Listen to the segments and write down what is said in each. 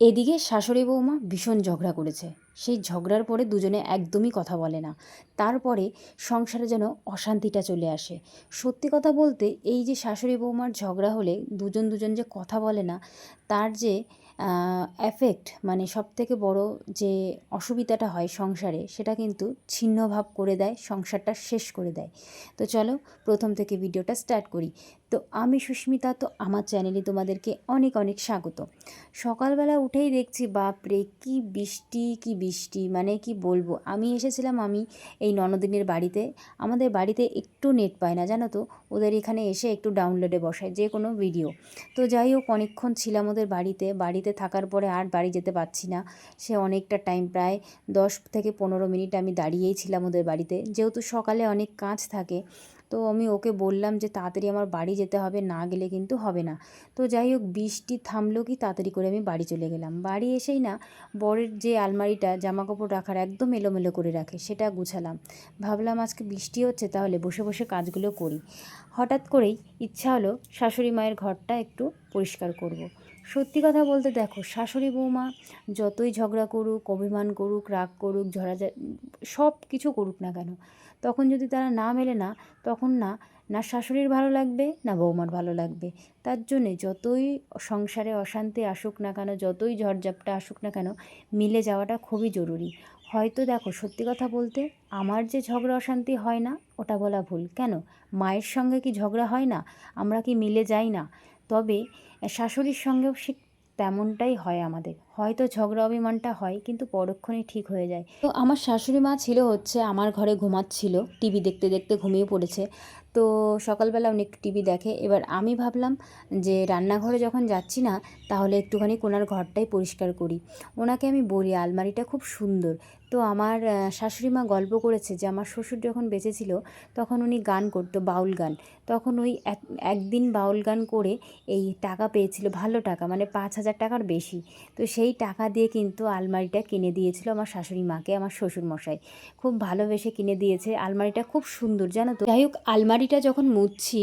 এদিকে শাশুড়ি বৌমা ভীষণ ঝগড়া করেছে। সেই ঝগড়ার পরে দুজনে একদমই কথা বলে না। তারপরে সংসারে যেন অশান্তিটা চলে আসে। সত্যি কথা বলতে এই যে শাশুড়ি বৌমার ঝগড়া হলে দুজন যে কথা বলে না, তার যে এফেক্ট মানে সবথেকে বড় যে অসুবিধাটা হয় সংসারে, সেটা কিন্তু ছিন্নভাব করে দেয়, সংসারটা শেষ করে দেয়। তো চলো প্রথম থেকে ভিডিওটা স্টার্ট করি। তো আমি সুস্মিতা, তো আমার চ্যানেলে তোমাদেরকে অনেক অনেক স্বাগত। সকালবেলা উঠেই দেখছি বাপরে কি বৃষ্টি, মানে কি বলবো। আমি এসেছিলাম এই ননদিনের বাড়িতে। আমাদের বাড়িতে একটু নেট পায় না জানো তো, ওদের এখানে এসে একটু ডাউনলোডে বসায় যে কোনো ভিডিও। তো যাই হোক, অনেকক্ষণ ছিলাম ওদের বাড়িতে থাকার পরে আর বাড়ি যেতে পারছি না। সে অনেকটা টাইম, প্রায় 10 থেকে 15 মিনিট আমি দাঁড়িয়েই ছিলাম ওদের বাড়িতে, যেহেতু সকালে অনেক কাজ থাকে। তো আমি ওকে বললাম যে তাড়াতাড়ি আমার বাড়ি যেতে হবে, না গেলে কিন্তু হবে না। তো যাই হোক, বৃষ্টি থামলো কি তাড়াতাড়ি করে আমি বাড়ি চলে গেলাম। বাড়ি এসেই না, বরের যে আলমারিটা জামাকাপড় রাখার একদম এলোমেলো করে রাখে, সেটা গুছালাম। ভাবলাম আজকে বৃষ্টি হচ্ছে, তাহলে বসে বসে কাজগুলো করি। হঠাৎ করেই ইচ্ছা হলো শাশুড়ি মায়ের ঘরটা একটু পরিষ্কার করব। সত্যি কথা বলতে দেখো, শাশুড়ি বৌমা যতই ঝগড়া করুক, অভিমান করুক, রাগ করুক, সব কিছু করুক না কেন, তখন যদি তারা না মেলে না, তখন না, না শাশুড়ির ভালো লাগবে না বৌমার ভালো লাগবে। তার জন্যে যতই সংসারে অশান্তি আসুক না কেন, যতই ঝড়ঝাপটা আসুক না কেন, মিলে যাওয়াটা খুবই জরুরি। হয়তো দেখো, সত্যি কথা বলতে আমার যে ঝগড়া অশান্তি হয় না, ওটা বলা ভুল। কেন, মায়ের সঙ্গে কি ঝগড়া হয় না? আমরা কি মিলে যাই না? তবে শাশুড়ির সঙ্গেও তেমনটাই হয় আমাদের। হয়তো ঝগড়া অভিমানটা হয়, কিন্তু পরক্ষণেই ঠিক হয়ে যায়। তো আমার শাশুড়ি মা ছিল হচ্ছে আমার ঘরে ঘুমাচ্ছিল, টিভি দেখতে দেখতে ঘুমিয়ে পড়েছে। তো সকালবেলা উনি একটু টিভি দেখে। এবার আমি ভাবলাম যে রান্নাঘরে যখন যাচ্ছি না, তাহলে একটুখানি ওনার ঘরটাই পরিষ্কার করি। ওনাকে আমি বলি আলমারিটা খুব সুন্দর। তো আমার শাশুড়ি মা গল্প করেছে যে আমার শ্বশুর যখন বেঁচে ছিল, তখন উনি গান করতো, বাউল গান। তখন ওই একদিন বাউল গান করে এই টাকা পেয়েছিল, ভালো টাকা, মানে 5,000 টাকার বেশি। তো সেই টাকা দিয়ে কিন্তু আলমারিটা কিনে দিয়েছিল আমার শাশুড়ি মাকে আমার শ্বশুরমশাই। খুব ভালোবেসে কিনে দিয়েছে। আলমারিটা খুব সুন্দর জানো তো। যাই হোক, আলমারিটা যখন মুছছি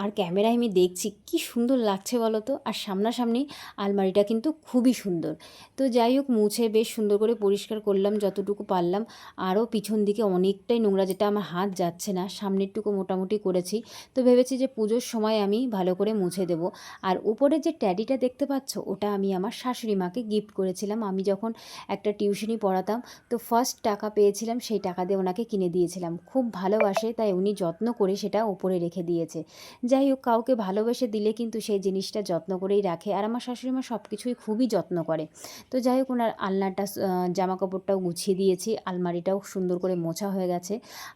আর ক্যামেরায় আমি দেখছি কি সুন্দর লাগছে বলো তো। আর সামনাসামনি আলমারিটা কিন্তু খুবই সুন্দর। তো যাই হোক, মুছে বেশ সুন্দর করে পরিষ্কার করলাম যতটুকু পারলাম। আরও পিছন দিকে অনেকটাই নোংরা, যেটা আমার হাত যাচ্ছে না, সামনেরটুকু মোটামুটি করেছি। তো ভেবেছি যে পুজোর সময় আমি ভালো করে মুছে দেবো। আর উপরে যে ট্যাডিটা দেখতে পাচ্ছ, ওটা আমি আমার শাশুড়ি মাকে গিফট করেছিলাম। আমি যখন একটা টিউশনি পড়াতাম, তো ফার্স্ট টাকা পেয়েছিলাম, সেই টাকা দিয়ে ওনাকে কিনে দিয়েছিলাম। খুব ভালোবাসে, তাই উনি যত্ন করে সেটা উপরে রেখে দিয়েছে। যাই হোক, কাউকে ভালোবেসে দিলে কিন্তু সেই জিনিসটা যত্ন করেই রাখে। আর আমার শাশুড়ি মা সব কিছুই খুবই যত্ন করে। তো যাই হোক, ওনার আলনাটা, জামা কাপড়টাও গুছিয়ে দিয়েছি, আলমারিটাও সুন্দর করে মোছা হয়ে গেছে।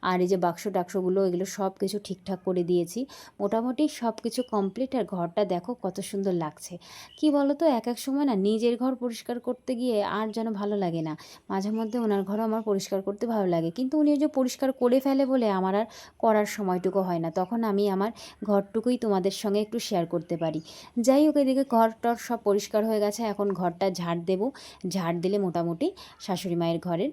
আর এই যে বাক্স টাক্সগুলো, এগুলো সব কিছু ঠিকঠাক করে দিয়েছি। মোটামুটি সব কিছু কমপ্লিট। আর ঘরটা দেখো কত সুন্দর লাগছে। কি বলো তো, এক এক সময় না নিজের ঘর পরিষ্কার করতে গিয়ে আর যেন ভালো লাগে না। মাঝে মধ্যে ওনার ঘরও আমার পরিষ্কার করতে ভালো লাগে, কিন্তু উনি যে পরিষ্কার করে ফেলে বলে আমার আর করার সময়টুকু হয় না। তখন আমি আমার ঘরটুকুই তোমাদের সঙ্গে একটু শেয়ার করতে পারি। যাই হোক, এদিকে ঘরটর সব পরিষ্কার হয়ে গেছে। এখন ঘরটা ঝাড় দেবো। ঝাড় দিলে মোটামুটি শাশুড়ি মায়ের ঘরের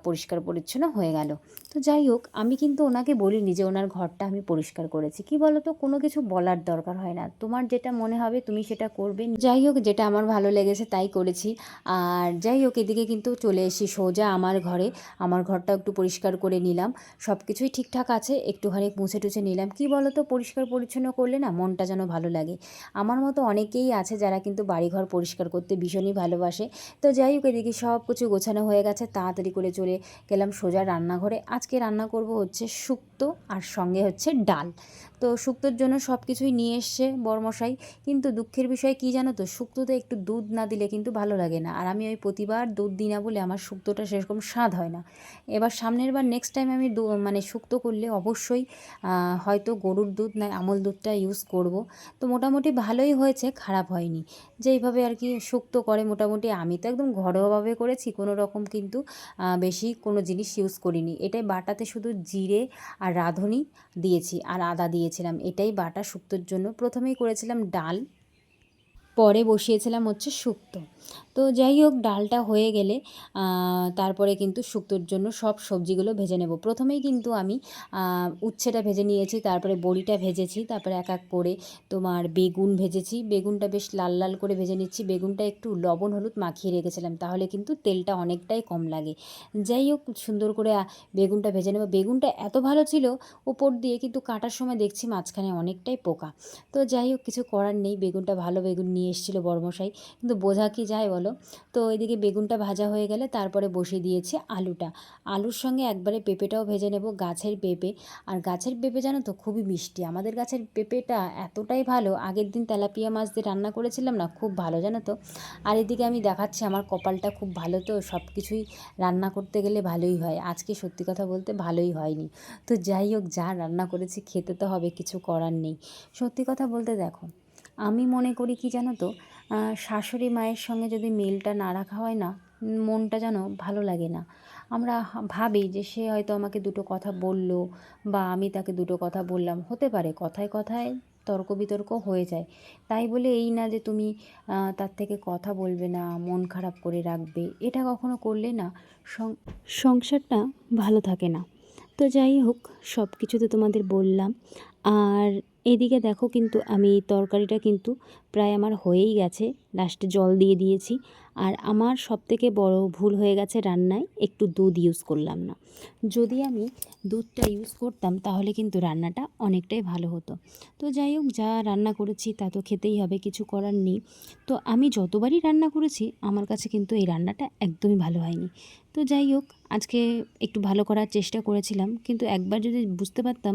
পরিষ্কার পরিচ্ছন্ন হয়ে গেল। তো যাই হোক, আমি কিন্তু ওনাকে বলিনি যে ওনার ঘরটা আমি পরিষ্কার করেছি। কি বলো তো, কোনো কিছু বলার দরকার হয় না। তোমার যেটা মনে হবে তুমি সেটা করবে। যাই হোক, যেটা আমার ভালো লেগেছে তাই করেছি। আর যাই হোক, এদিকে কিন্তু চলে এসেছি সোজা আমার ঘরে। আমার ঘরটা একটু পরিষ্কার করে নিলাম। সব কিছুই ঠিকঠাক আছে, একটুখানি মুছে টুছে নিলাম। কি বলো তো, পরিষ্কার পরিচ্ছন্ন করলে না মনটা যেন ভালো লাগে। আমার মতো অনেকেই আছে যারা কিন্তু বাড়িঘর পরিষ্কার করতে ভীষণই ভালোবাসে। তো যাই হোক, এদিকে সব কিছু গোছানো হয়ে গেছে, তাড়াতাড়ি করে চলে গেলাম সোজা রান্নাঘরে। আজকে রান্না করব হচ্ছে শুক্তো, আর সঙ্গে হচ্ছে ডাল। তো শুক্তোর জন্য সব কিছুই নিয়ে এসছে বরমশাই। কিন্তু দুঃখের বিষয় কি জানো তো, শুক্তোতে একটু দুধ না দিলে কিন্তু ভালো লাগে না। আর আমি ওই প্রতিবার দুধ দিই না বলে আমার শুক্তোটা সেরকম স্বাদ হয় না। এবার সামনের বার নেক্সট টাইম আমি মানে শুক্তো করলে অবশ্যই হয়তো গরুর দুধ না আমুল দুধটা ইউজ করব। তো মোটামুটি ভালোই হয়েছে, খারাপ হয়নি। যেইভাবে আর কি শুক্তো করে, মোটামুটি আমি তো একদম ঘরোয়াভাবে করেছি, কোনো রকম কিন্তু বেশি কোনো জিনিস ইউজ করিনি। এটাই বাটাতে শুধু জিরে আর রাঁধুনি দিয়েছি আর আদা দিয়েছিলাম, এটাই বাটা শুক্তোর জন্য। প্রথমেই করেছিলাম ডাল। পরে বসিয়েছিলাম হচ্ছে শুক্তো। তো যাই হোক, ডালটা হয়ে গেলে তারপরে কিন্তু শুক্তোর জন্য সব সবজিগুলো ভেজে নেব। প্রথমেই কিন্তু আমি উচ্ছেটা ভেজে নিয়েছি, তারপরে বড়িটা ভেজেছি, তারপরে এক এক করে তোমার বেগুন ভেজেছি। বেগুনটা বেশ লাল লাল করে ভেজে নিচ্ছি। বেগুনটা একটু লবণ হলুদ মাখিয়ে রেখেছিলাম, তাহলে কিন্তু তেলটা অনেকটাই কম লাগে। যাই হোক, সুন্দর করে বেগুনটা ভেজে নেব। বেগুনটা এত ভালো ছিল ওপর দিয়ে, কিন্তু কাটার সময় দেখছি মাঝখানে অনেকটাই পোকা। তো যাই হোক, কিছু করার নেই। বেগুনটা ভালো বেগুন নিয়ে এসেছিলো বড়মশাই, কিন্তু বোঝা কি যায় বলো। তো এদিকে বেগুনটা ভাজা হয়ে গেলে তারপরে বসিয়ে দিয়েছি আলুটা। আলুর সঙ্গে একবারে পেঁপেটাও ভেজে নেব, গাছের পেঁপে। আর গাছের পেঁপে জানো তো খুবই মিষ্টি। আমাদের গাছের পেঁপেটা এতটাই ভালো, আগের দিন তেলাপিয়া মাছ দিয়ে রান্না করেছিলাম না, খুব ভালো জানো তো। আর এদিকে আমি দেখাচ্ছি আমার কপালটা খুব ভালো, তো সব কিছুই রান্না করতে গেলে ভালোই হয়। আজকে সত্যি কথা বলতে ভালোই হয়নি। তো যাই হোক, যা রান্না করেছি খেতে তো হবে, কিছু করার নেই। সত্যি কথা বলতে দেখো, আমি মনে করি কি জানো তো, শাশুড়ি মায়ের সঙ্গে যদি মিলটা না রাখা হয় না, মনটা যেন ভালো লাগে না। আমরা ভাবি যে সে হয়তো আমাকে দুটো কথা বলল, বা আমি তাকে দুটো কথা বললাম, হতে পারে কথায় কথায় তর্ক বিতর্ক হয়ে যায়। তাই বলে এই না যে তুমি তার থেকে কথা বলবে না, মন খারাপ করে রাখবে, এটা কখনো করলে না সংসারটা ভালো থাকে না। তো যাই হোক, সব কিছু তো তোমাদের বললাম। আর এদিকে দেখো, কিন্তু আমি তরকারিটা কিন্তু প্রায় আমার হয়েই গেছে, লাস্টে জল দিয়ে দিয়েছি। আর আমার সবথেকে বড় ভুল হয়ে গেছে রান্নায়, একটু দুধ ইউজ করলাম না। যদি আমি দুধটা ইউজ করতাম তাহলে কিন্তু রান্নাটা অনেকটাই ভালো হতো। তো যাই হোক, যা রান্না করেছি তা তো খেতেই হবে, কিছু করার নেই। তো আমি যতবারই রান্না করেছি আমার কাছে কিন্তু এই রান্নাটা একদমই ভালো হয়নি। তো যাই হোক, আজকে একটু ভালো করার চেষ্টা করেছিলাম, কিন্তু একবার যদি বুঝতে পারতাম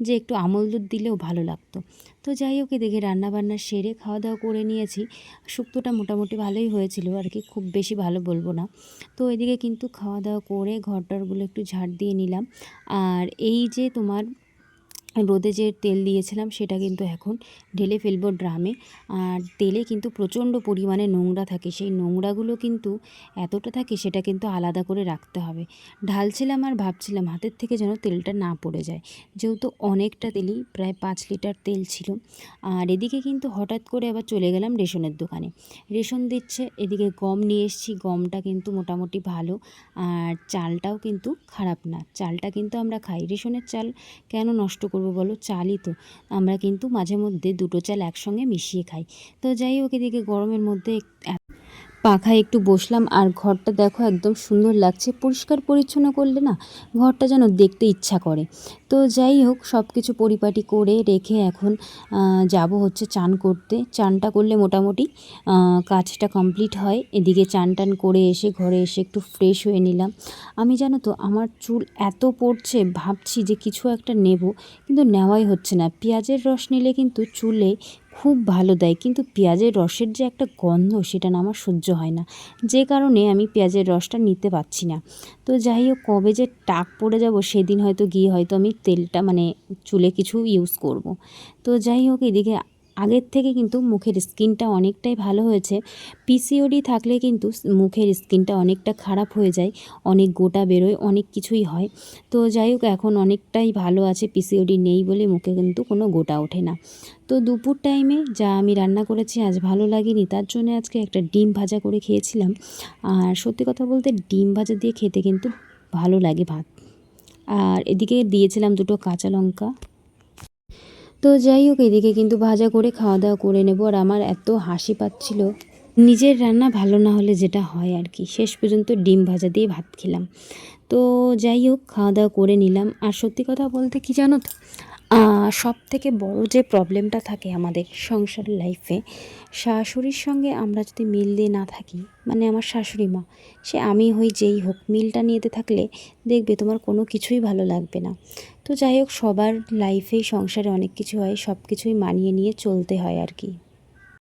যে একটু আমল দুধ দিলেও ভালো লাগতো। তো যাই হোক, এদিকে রান্নাবান্না সেরে খাওয়া দাওয়া করে নিয়েছি। শুক্তোটা মোটামুটি ভালোই হয়েছিল আর কি, খুব বেশি ভালো বলবো না। তো এদিকে কিন্তু খাওয়া দাওয়া করে ঘরটরগুলো একটু ঝাড় দিয়ে নিলাম। আর এই যে তোমার রোদে যে তেল দিয়েছিলাম সেটা কিন্তু এখন ঢেলে ফেলবো ড্রামে। আর তেলে কিন্তু প্রচণ্ড পরিমাণে নোংরা থাকে, সেই নোংরাগুলো কিন্তু এতটা থাকে, সেটা কিন্তু আলাদা করে রাখতে হবে। ঢালছিলাম আর ভাবছিলাম হাতের থেকে যেন তেলটা না পড়ে যায়, যেহেতু অনেকটা তেলই, প্রায় 5 লিটার তেল ছিল। আর এদিকে কিন্তু হঠাৎ করে আবার চলে গেলাম রেশনের দোকানে। রেশন দিচ্ছে, এদিকে গম নিয়ে এসেছি, গমটা কিন্তু মোটামুটি ভালো। আর চালটাও কিন্তু খারাপ না, চালটা কিন্তু আমরা খাই। রেশনের চাল কেন নষ্ট করব বলো, চালই তো। আমরা কিন্তু মাঝে মধ্যে দুটো চাল একসঙ্গে মিশিয়ে খাই। তো যাই হোক, এদিকে গরমের মধ্যে পাখায় একটু বসলাম। আর ঘরটা দেখো একদম সুন্দর লাগছে, পরিষ্কার পরিচ্ছন্ন করলে না ঘরটা যেন দেখতে ইচ্ছা করে। তো যাই হোক, সব কিছু পরিপাটি করে রেখে এখন যাব হচ্ছে চান করতে। চানটা করলে মোটামুটি কাজটা কমপ্লিট হয়। এদিকে চান টান করে এসে ঘরে এসে একটু ফ্রেশ হয়ে নিলাম। আমি জানো তো, আমার চুল এত পড়ছে, ভাবছি যে কিছু একটা নেব, কিন্তু নেওয়াই হচ্ছে না। পেঁয়াজের রস নিলে কিন্তু চুলে খুব ভালো দেয়, কিন্তু পেঁয়াজের রসের যে একটা গন্ধ, সেটা না আমার সহ্য হয় না, যে কারণে আমি পেঁয়াজের রসটা নিতে পারছি না। তো যাই হোক, কবে যে টাক পড়ে যাব সেদিন হয়তো গিয়ে হয়তো আমি তেলটা মানে চুলে কিছু ইউজ করব। তো যাই হোক, এদিকে আগের থেকে কিন্তু মুখের স্কিনটা অনেকটাই ভালো হয়েছে। পিসিওডি থাকলে কিন্তু মুখের স্কিনটা অনেকটা খারাপ হয়ে যায়, অনেক গোটা বেরোয়, অনেক কিছুই হয়। তো যাই হোক, এখন অনেকটাই ভালো আছে, পিসিওডি নেই বলে মুখে কিন্তু কোনো গোটা ওঠে না। তো দুপুর টাইমে যা আমি রান্না করেছি আজ ভালো লাগেনি, তার জন্য আজকে একটা ডিম ভাজা করে খেয়েছিলাম। আর সত্যি কথা বলতে ডিম ভাজা দিয়ে খেতে কিন্তু ভালো লাগে ভাত। আর এদিকে দিয়েছিলাম দুটো কাঁচা লঙ্কা। তো যাই হোক, এদিকে কিন্তু ভাজা করে খাওয়া দাওয়া করে নেব। আর আমার এত হাসি পাচ্ছিল, নিজের রান্না ভালো না হলে যেটা হয় আর কি, শেষ পর্যন্ত ডিম ভাজা দিয়ে ভাত খেলাম। তো যাই হোক, খাওয়া দাওয়া করে নিলাম। আর সত্যি কথা বলতে কি জানো তো, সব থেকে বড় যে প্রবলেমটা থাকে আমাদের সংসার লাইফে, শাশুড়ির সঙ্গে আমরা যদি মিল দিয়ে না থাকি, মানে আমার শাশুড়ি মা, সে আমি হই যেই হোক, মিলটা নিতে থাকলে দেখবে তোমার কোনো কিছুই ভালো লাগবে না। তো যাই হোক, সবার লাইফেই সংসারে অনেক কিছু হয়, সব কিছুই মানিয়ে নিয়ে চলতে হয় আর কি।